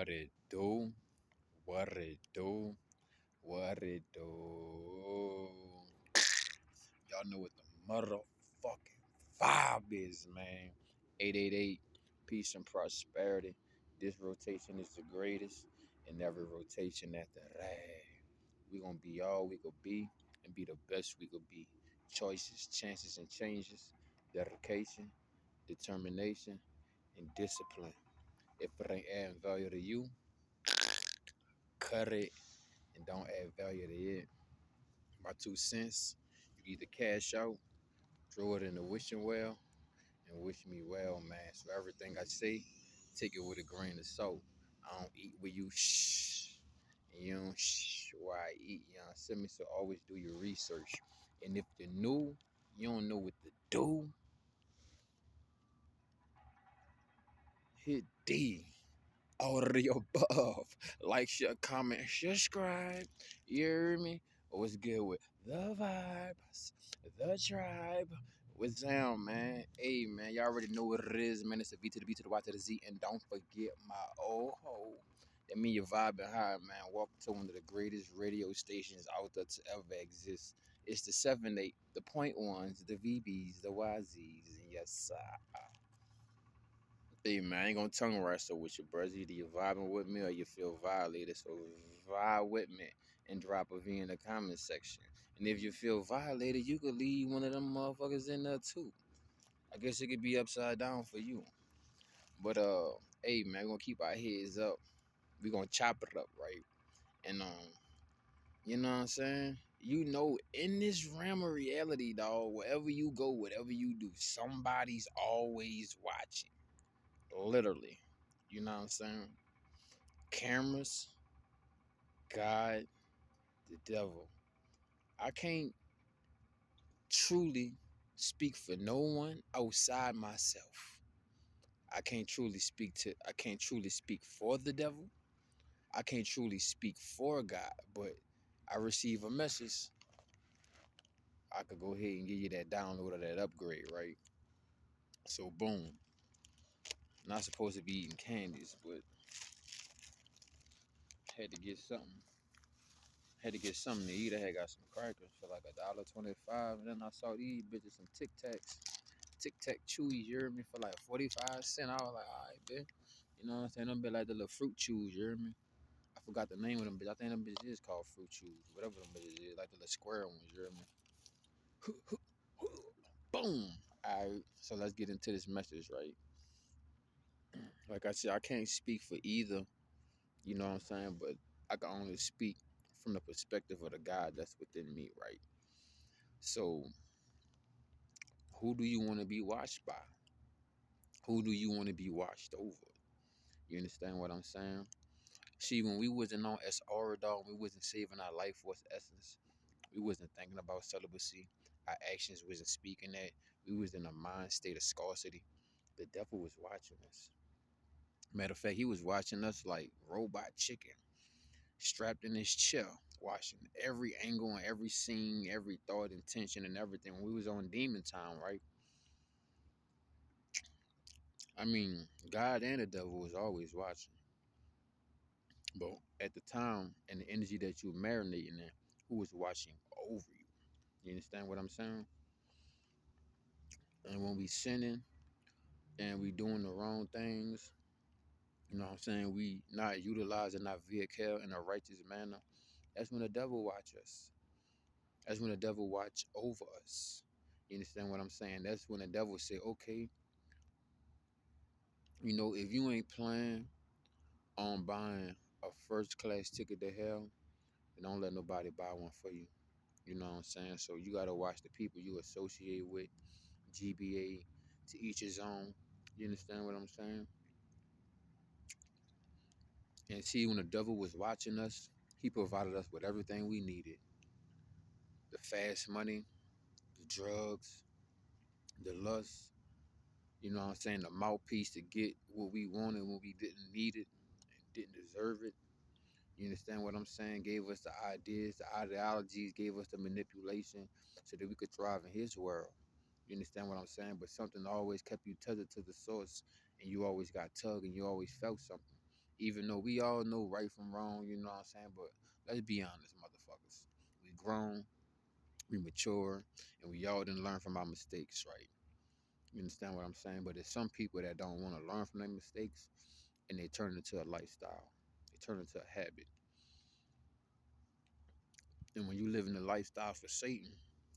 What it do? What it do? What it do? Y'all know what the motherfucking vibe is, man. 888, peace and prosperity. This rotation is the greatest, and every rotation after that. We gonna be all we could be and be the best we could be. Choices, chances, and changes. Dedication, determination, and discipline. If it ain't adding value to you, cut it and don't add value to it. My 2 cents, you either cash out, throw it in the wishing well, and wish me well, man. So everything I say, take it with a grain of salt. I don't eat where you shh, and you don't shh where I eat. You know what I'm saying? So always do your research. And if you're new, you don't know what to do, hit D. All of the above. Like, share, comment, subscribe. You hear me? What's good with the vibes, the tribe? What's down, man? Hey, man, y'all already know what it is, man. It's a V to the B to the Y to the Z. And don't forget my old ho. That mean you're vibing high, man. Welcome to one of the greatest radio stations out there to ever exist. It's the 7-8, the point ones, the VBs, the YZs, and yes, sir. Hey man, I ain't gonna tongue wrestle with you, brothers. Either you vibing with me or you feel violated. So vibe with me and drop a V in the comment section. And if you feel violated, you could leave one of them motherfuckers in there too. I guess it could be upside down for you. But hey man, we're gonna keep our heads up. We're gonna chop it up, right? And you know what I'm saying? You know, in this realm of reality, dog, wherever you go, whatever you do, somebody's always watching. Literally. You know what I'm saying? Cameras, God, the devil. I can't truly speak for no one outside myself. I can't truly speak for the devil. I can't truly speak for God, but I receive a message. I could go ahead and give you that download or that upgrade, right? So boom. Not supposed to be eating candies, but had to get something. Had to get something to eat. I had got some crackers for like $1.25, and then I saw these bitches some Tic Tacs, Tic Tac Chewies. You hear me, for like 45 cents. I was like, all right, bitch. You know what I'm saying? Them be like the little fruit chews. You hear me? I forgot the name of them bitches. I think them bitches is called fruit chews, whatever them bitches is, like the little square ones. You hear me? Boom. All right. So let's get into this message, right? Like I said, I can't speak for either. You know what I'm saying? But I can only speak from the perspective of the God that's within me, right? So, who do you want to be watched by? Who do you want to be watched over? You understand what I'm saying? See, when we wasn't on SR, dog, we wasn't saving our life force essence. We wasn't thinking about celibacy. Our actions wasn't speaking that. We was in a mind state of scarcity. The devil was watching us. Matter of fact, he was watching us like robot chicken, strapped in his chair, watching every angle and every scene, every thought, intention, and everything. When we was on demon time, right? I mean, God and the devil was always watching. But at the time and the energy that you were marinating in, who was watching over you? You understand what I'm saying? And when we sinning and we doing the wrong things, you know what I'm saying? We not utilizing our vehicle in a righteous manner. That's when the devil watch us. That's when the devil watch over us. You understand what I'm saying? That's when the devil say, okay, you know, if you ain't planning on buying a first class ticket to hell, then don't let nobody buy one for you. You know what I'm saying? So you gotta watch the people you associate with. GBA, to each his own. You understand what I'm saying? And see, when the devil was watching us, he provided us with everything we needed: the fast money, the drugs, the lust. You know what I'm saying? The mouthpiece to get what we wanted when we didn't need it and didn't deserve it. You understand what I'm saying? Gave us the ideas, the ideologies, gave us the manipulation so that we could thrive in his world. You understand what I'm saying? But something always kept you tethered to the source, and you always got tugged and you always felt something. Even though we all know right from wrong, you know what I'm saying? But let's be honest, motherfuckers. We grown, we mature, and we all didn't learn from our mistakes, right? You understand what I'm saying? But there's some people that don't want to learn from their mistakes, and they turn it into a lifestyle. They turn it into a habit. And when you live in the lifestyle for Satan,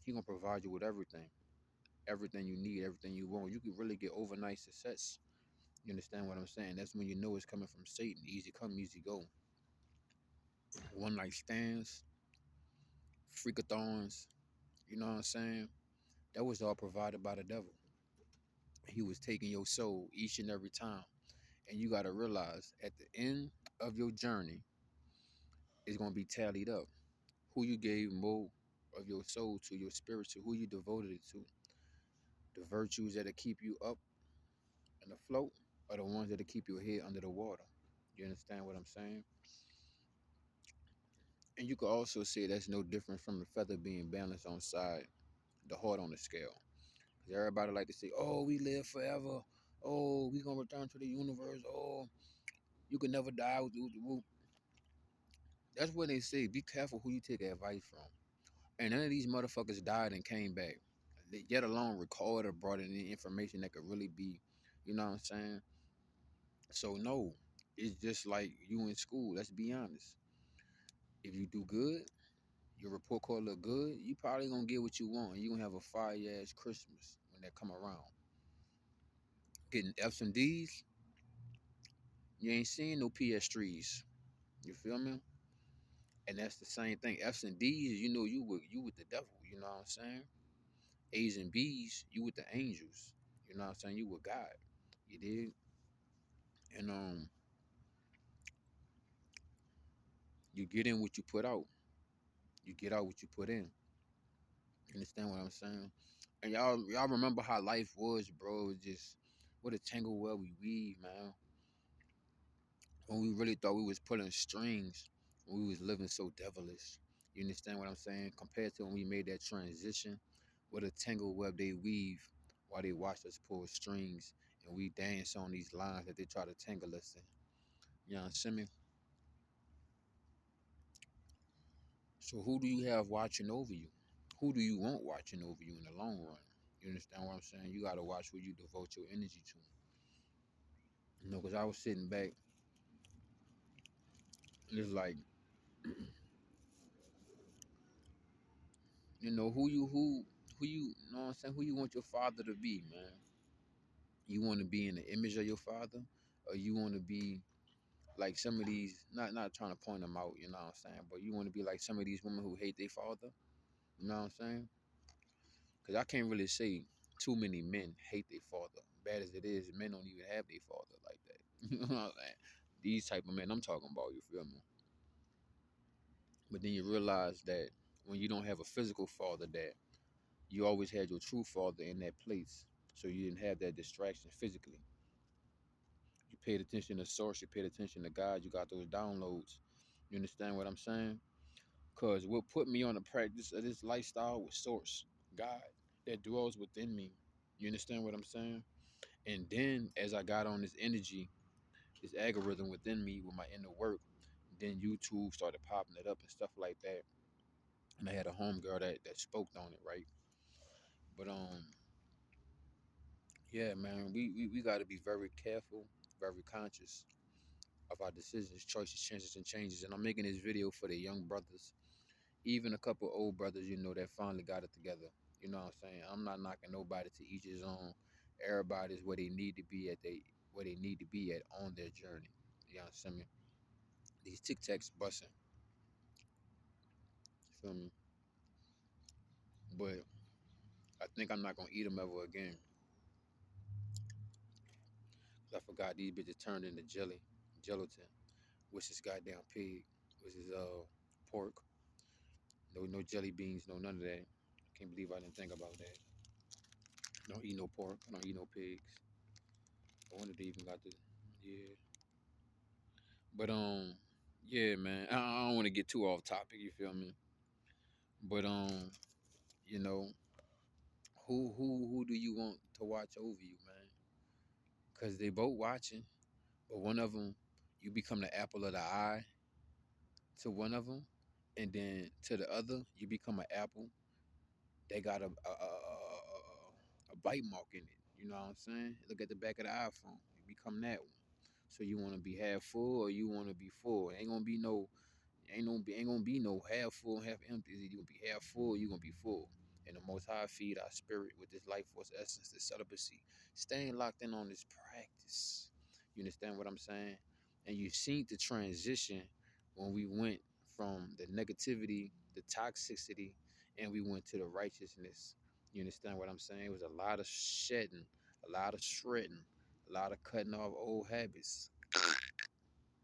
he gonna provide you with everything you need, everything you want. You can really get overnight success. You understand what I'm saying? That's when you know it's coming from Satan. Easy come, easy go. One night stands, freakathons. You know what I'm saying? That was all provided by the devil. He was taking your soul each and every time. And you got to realize at the end of your journey, it's going to be tallied up. Who you gave more of your soul to, your spirit to, who you devoted it to. The virtues that'll keep you up and afloat are the ones that'll keep your head under the water. You understand what I'm saying? And you could also say that's no different from the feather being balanced on side, the heart on the scale. Because everybody like to say, oh, we live forever. Oh, we going to return to the universe. Oh, you can never die. That's what they say. Be careful who you take advice from. And none of these motherfuckers died and came back. Yet alone recorded or brought in any information that could really be, you know what I'm saying? So no, it's just like you in school. Let's be honest. If you do good, your report card look good, you probably gonna get what you want. You gonna have a fire ass Christmas when that come around. Getting F's and D's, you ain't seeing no PS3s. You feel me? And that's the same thing. F's and D's, you know, you with the devil. You know what I'm saying? A's and B's, you with the angels. You know what I'm saying? You with God. You did. And you get in what you put out. You get out what you put in. You understand what I'm saying? And y'all remember how life was, bro. It was just what a tangle web we weave, man. When we really thought we was pulling strings, when we was living so devilish. You understand what I'm saying? Compared to when we made that transition, what a tangle web they weave while they watch us pull strings and we dance on these lines that they try to tangle us in. You know what I'm saying? So who do you have watching over you? Who do you want watching over you in the long run? You understand what I'm saying? You gotta watch who you devote your energy to. You know, because I was sitting back and it's like, you know, who you know what I'm saying, who you want your father to be, man. You want to be in the image of your father, or you want to be like some of these, not trying to point them out, you know what I'm saying, but you want to be like some of these women who hate their father, you know what I'm saying? Because I can't really say too many men hate their father. Bad as it is, men don't even have their father like that. You know what I'm saying? These type of men I'm talking about, you feel me? But then you realize that when you don't have a physical father, that you always had your true father in that place. So you didn't have that distraction physically. You paid attention to source, you paid attention to God, you got those downloads. You understand what I'm saying? Because what put me on the practice of this lifestyle was source, God, that dwells within me. You understand what I'm saying? And then as I got on this energy, this algorithm within me with my inner work, then YouTube started popping it up and stuff like that. And I had a homegirl that spoke on it, right? But yeah, man, we got to be very careful, very conscious of our decisions, choices, chances, and changes. And I'm making this video for the young brothers, even a couple old brothers, you know, that finally got it together. You know what I'm saying? I'm not knocking nobody, to each his own. Everybody's where they need to be at, where they need to be at on their journey. You know what I'm saying? These Tic Tacs busting. You feel me? But I think I'm not gonna eat them ever again. 'Cause I forgot these bitches turned into gelatin, which is goddamn pig, which is pork. No jelly beans, no none of that. Can't believe I didn't think about that. Don't eat no pork. I don't eat no pigs. I wonder if they even got the, yeah. But yeah, man. I don't want to get too off topic. You feel me? But you know, who do you want to watch over you, man? Cause they both watching, but one of them you become the apple of the eye to one of them, and then to the other, you become an apple. They got a bite mark in it. You know what I'm saying? Look at the back of the iPhone. You become that one. So you want to be half full or you want to be full. Ain't gonna be no half full, half empty. You gonna be half full, you gonna be full. And the Most High feed our spirit with this life force essence, this celibacy, staying locked in on this practice. You understand what I'm saying? And you seen the transition when we went from the negativity, the toxicity, and we went to the righteousness. You understand what I'm saying? It was a lot of shedding, a lot of shredding, a lot of cutting off old habits.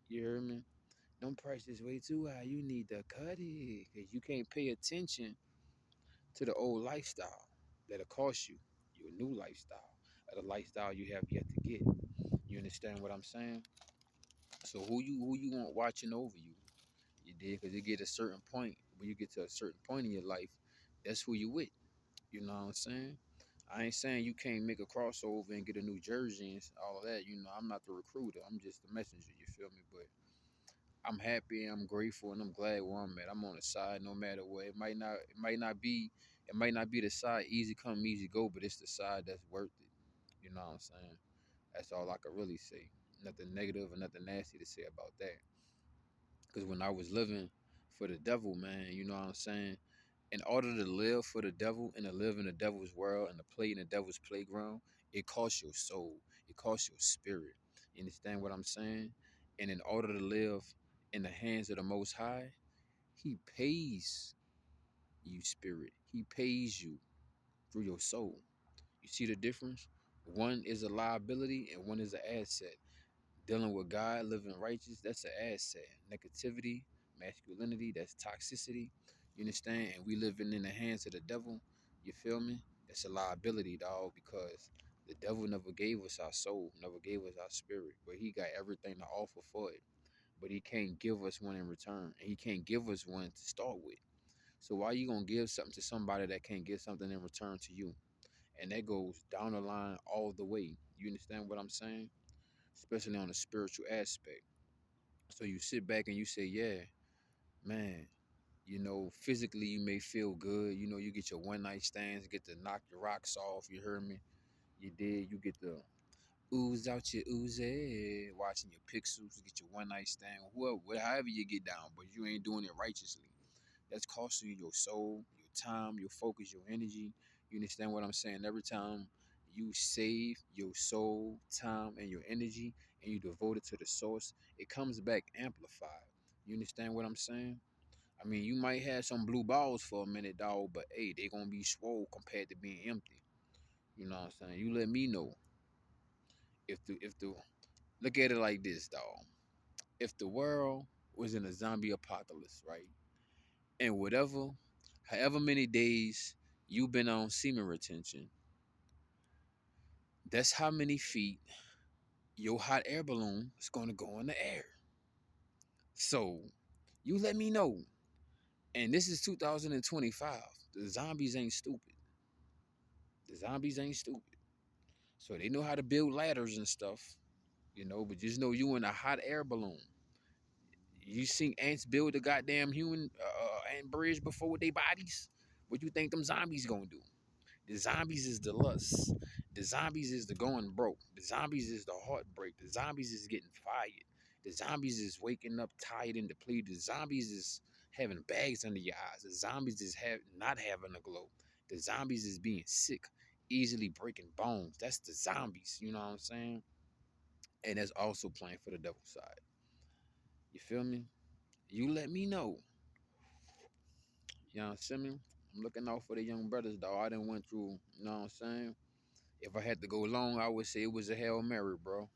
You hear me? Them prices way too high. You need to cut it because you can't pay attention to the old lifestyle that'll cost you your new lifestyle, or the lifestyle you have yet to get. You understand what I'm saying? So who you want watching over you? You did, because you get a certain point. When you get to a certain point in your life, that's who you with. You know what I'm saying? I ain't saying you can't make a crossover and get a new jersey and all of that. You know, I'm not the recruiter. I'm just the messenger. You feel me? But I'm happy, I'm grateful, and I'm glad where I'm at. I'm on the side no matter what. It might not be the side easy come, easy go, but it's the side that's worth it. You know what I'm saying? That's all I could really say. Nothing negative or nothing nasty to say about that. Because when I was living for the devil, man, you know what I'm saying? In order to live for the devil and to live in the devil's world and to play in the devil's playground, it costs your soul. It costs your spirit. You understand what I'm saying? And in order to live in the hands of the Most High, He pays you spirit. He pays you through your soul. You see the difference? One is a liability and one is an asset. Dealing with God, living righteous, that's an asset. Negativity, masculinity, that's toxicity. You understand? And we living in the hands of the devil. You feel me? That's a liability, dog, because the devil never gave us our soul, never gave us our spirit, but he got everything to offer for it. But he can't give us one in return. And he can't give us one to start with. So why you gonna give something to somebody that can't give something in return to you? And that goes down the line all the way. You understand what I'm saying? Especially on the spiritual aspect. So you sit back and you say, yeah, man, you know, physically you may feel good. You know, you get your one night stands, get to knock your rocks off. You heard me? You did. You get the ooze out your ooze, watching your pixels, get your one night stand, whoever, however you get down, but you ain't doing it righteously. That's costing you your soul, your time, your focus, your energy. You understand what I'm saying? Every time you save your soul, time, and your energy, and you devote it to the source, it comes back amplified. You understand what I'm saying? I mean, you might have some blue balls for a minute, dog, but hey, they gonna be swole compared to being empty. You know what I'm saying? You let me know if the look at it like this, dog. If the world was in a zombie apocalypse, right? And however many days you've been on semen retention, that's how many feet your hot air balloon is going to go in the air. So you let me know. And this is 2025. The zombies ain't stupid. The zombies ain't stupid. So they know how to build ladders and stuff, you know, but just know you in a hot air balloon. You seen ants build a goddamn human ant bridge before with their bodies? What you think them zombies gonna do? The zombies is the lust. The zombies is the going broke. The zombies is the heartbreak. The zombies is getting fired. The zombies is waking up tired and depleted. The zombies is having bags under your eyes. The zombies is not having a glow. The zombies is being sick, easily breaking bones. That's the zombies. You know what I'm saying? And that's also playing for the devil side. You feel me? You let me know. You know what I'm saying? I'm looking out for the young brothers, though. I done went through, you know what I'm saying? If I had to go long, I would say it was a Hail Mary, bro.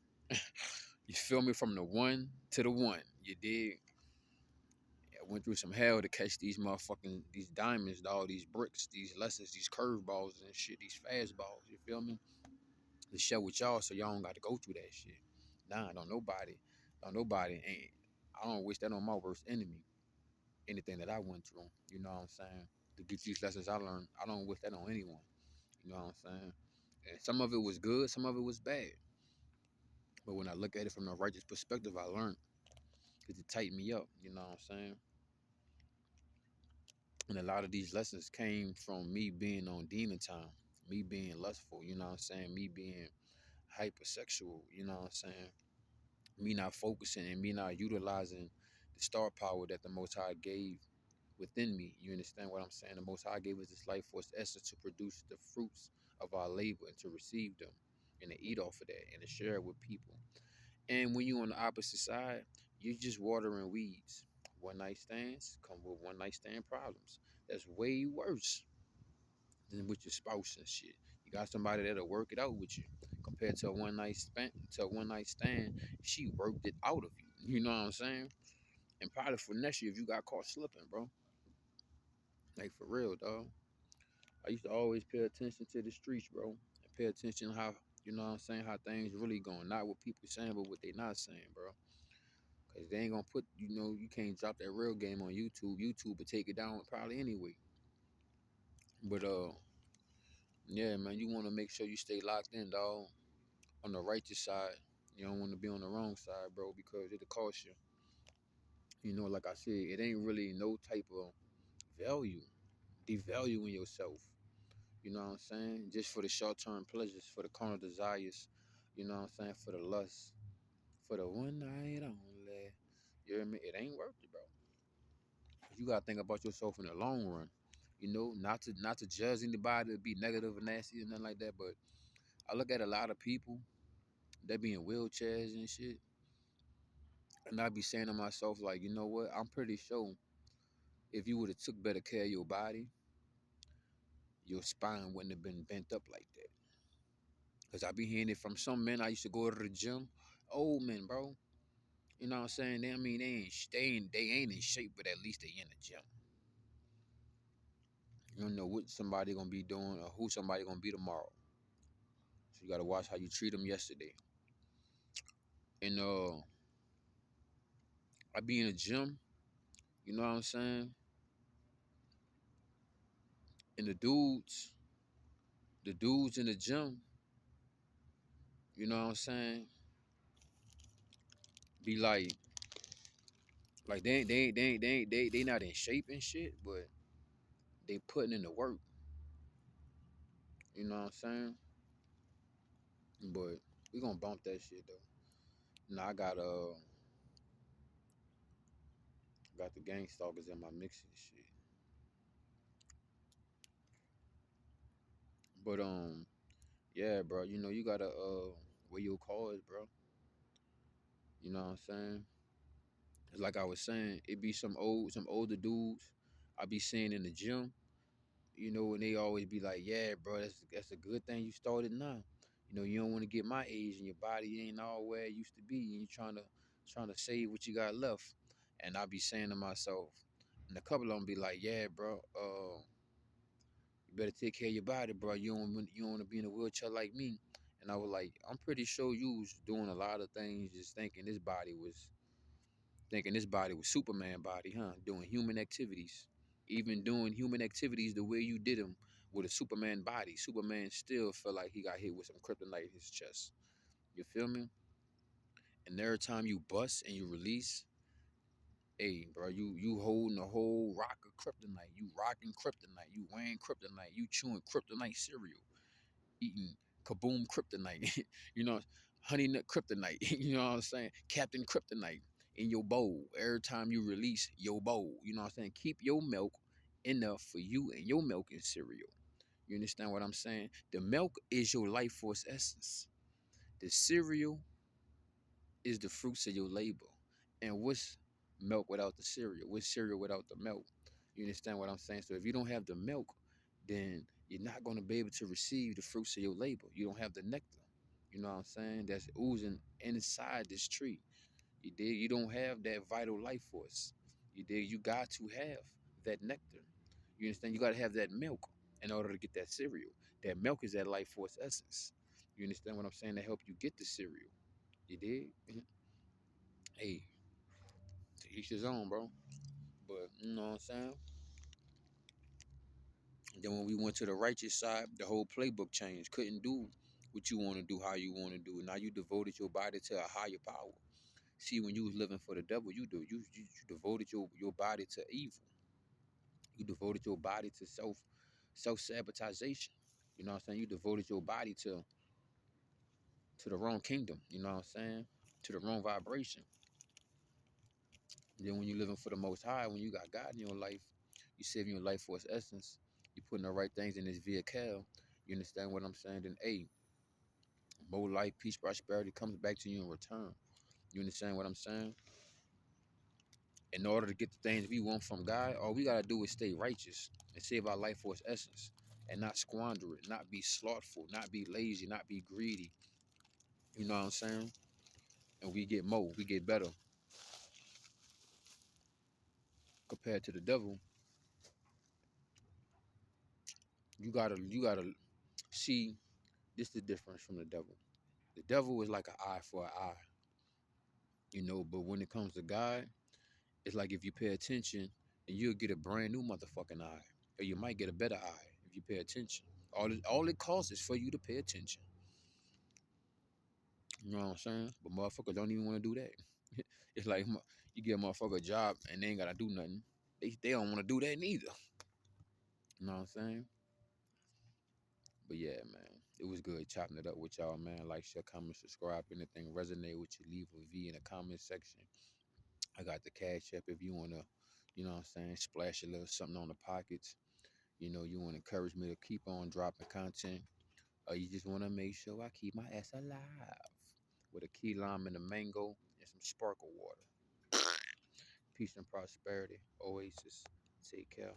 You feel me? From the one to the one. You dig? I went through some hell to catch these motherfucking, these diamonds, dog, these bricks, these lessons, these curveballs and shit, these fastballs. You feel me? To share with y'all so y'all don't got to go through that shit. Nah, don't nobody, ain't. I don't wish that on my worst enemy. Anything that I went through, you know what I'm saying? To get these lessons I learned, I don't wish that on anyone. You know what I'm saying? And some of it was good, some of it was bad. But when I look at it from a righteous perspective, I learned. to tighten me up. You know what I'm saying? And a lot of these lessons came from me being on demon time, me being lustful. You know what I'm saying? Me being hypersexual. You know what I'm saying? Me not focusing and me not utilizing the star power that the Most High gave within me. You understand what I'm saying? The Most High gave us this life force essence to produce the fruits of our labor and to receive them and to eat off of that and to share it with people. And when you're on the opposite side, you're just watering weeds. One night stands come with one night stand problems. That's way worse than with your spouse and shit. You got somebody that'll work it out with you. Compared to a one night stand, she worked it out of you. You know what I'm saying? And probably for next year if you got caught slipping, bro. Like for real, dog. I used to always pay attention to the streets, bro. And pay attention how, you know what I'm saying, how things really going. Not what people saying, but what they not saying, bro. Cause they ain't gonna put, you can't drop that real game on YouTube. YouTube will take it down probably anyway. But yeah, man, you wanna make sure you stay locked in, dog. On the righteous side. You don't wanna be on the wrong side, bro, because it'll cost you. Like I said, it ain't really no type of value, devaluing yourself. You know what I'm saying? Just for the short term pleasures, for the carnal desires, you know what I'm saying? For the lust, for the one night only. You hear me? It ain't worth it, bro. You gotta think about yourself in the long run. Not to judge anybody to be negative or nasty or nothing like that, but I look at a lot of people that be in wheelchairs and shit, and I be saying to myself, like, you know what? I'm pretty sure if you would have took better care of your body, your spine wouldn't have been bent up like that. Cause I be hearing it from some men. I used to go to the gym, old men, bro. You know what I'm saying? They ain't in shape, but at least they in the gym. You don't know what somebody gonna be doing or who somebody gonna be tomorrow. So you gotta watch how you treat them yesterday. And I be in the gym. You know what I'm saying? And the dudes in the gym. You know what I'm saying? Be like they not in shape and shit, but they putting in the work. You know what I'm saying? But we gonna bump that shit though. Now I got the gang stalkers in my mix and shit. But yeah, bro. You gotta weigh your cards, bro. You know what I'm saying? It's like I was saying, it be some older dudes I be seeing in the gym. And they always be like, "Yeah, bro, that's a good thing you started now. You don't want to get my age and your body ain't all where it used to be, and you trying to save what you got left." And I be saying to myself, and a couple of them be like, "Yeah, bro, you better take care of your body, bro. You don't want to be in a wheelchair like me." And I was like, "I'm pretty sure you was doing a lot of things, just thinking this body was Superman body, huh? Doing human activities, even doing human activities the way you did them with a Superman body. Superman still felt like he got hit with some kryptonite in his chest. You feel me? And every time you bust and you release, hey, bro, you holding a whole rock of kryptonite. You rocking kryptonite. You wearing kryptonite. You chewing kryptonite cereal, eating kaboom kryptonite. you know, honey nut kryptonite. You know what I'm saying? Captain Kryptonite in your bowl. Every time you release your bowl, you know what I'm saying? Keep your milk enough for you and your milk and cereal. You understand what I'm saying? The milk is your life force essence. The cereal is the fruits of your labor. And what's milk without the cereal? What's cereal without the milk? You understand what I'm saying? So if you don't have the milk, then you're not going to be able to receive the fruits of your labor. You don't have the nectar. You know what I'm saying? That's oozing inside this tree. You dig? You don't have that vital life force. You dig? You got to have that nectar. You understand? You got to have that milk in order to get that cereal. That milk is that life force essence. You understand what I'm saying? To help you get the cereal. You dig? Hey, to each his own, bro. But you know what I'm saying? Then when we went to the righteous side, the whole playbook changed. Couldn't do what you want to do, how you want to do. Now you devoted your body to a higher power. See, when you was living for the devil, you devoted your body to evil. You devoted your body to self-sabotagation. You know what I'm saying? You devoted your body to the wrong kingdom, you know what I'm saying? To the wrong vibration. Then when you're living for the Most High, when you got God in your life, you saving your life for its essence. You putting the right things in this vehicle. You understand what I'm saying? Then, hey, more life, peace, prosperity comes back to you in return. You understand what I'm saying? In order to get the things we want from God, all we gotta do is stay righteous and save our life for its essence, and not squander it, not be slothful, not be lazy, not be greedy. You know what I'm saying? And we get more, we get better compared to the devil. You gotta see this is the difference from the devil. The devil is like an eye for an eye, you know, but when it comes to God, it's like if you pay attention and you'll get a brand new motherfucking eye. Or you might get a better eye if you pay attention. All it costs is for you to pay attention. You know what I'm saying? But motherfuckers don't even want to do that. It's like you get a motherfucker a job and they ain't gotta do nothing. They don't want to do that neither. You know what I'm saying? But yeah, man, it was good chopping it up with y'all, man. Like, share, comment, subscribe. Anything resonate with you, leave a V in the comment section. I got the cash app if you wanna, you know what I'm saying, splash a little something on the pockets. You know, you wanna encourage me to keep on dropping content. Or you just wanna make sure I keep my ass alive with a key lime and a mango and some sparkle water. Peace and prosperity. Oasis. Take care.